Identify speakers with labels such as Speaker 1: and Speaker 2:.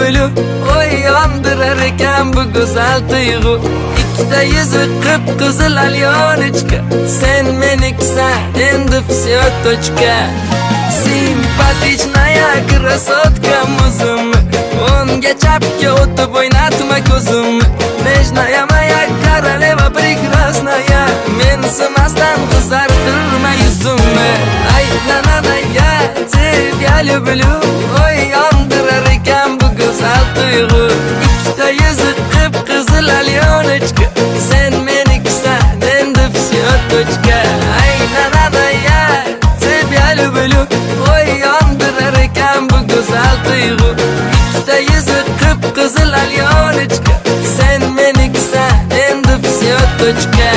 Speaker 1: bülü oy yandırar ekan bu güzel tuyg'u. İkide yüzü kıpkızıl alyonechka, sen meniksan endi всё точка. Simpatichная красотка muzimni, o'nga chapga o'tib o'ynatma ko'zimni. Nежная моя королева прекрасная, mensimasdan qizartirma yuzimni. Ay nanana ya тебя люблю, oy yandırar ekan bu güzel tuyg'u. Ikkita yuzi qıpqizil alyonechka, sen meniksan endi всё точка. Ay nanana ya тебя люблю, oy yandırar ekan bu güzel tuyg'u. Ikkita yuzi qıpqizil alyonechka, sen meniksan endi всё точка.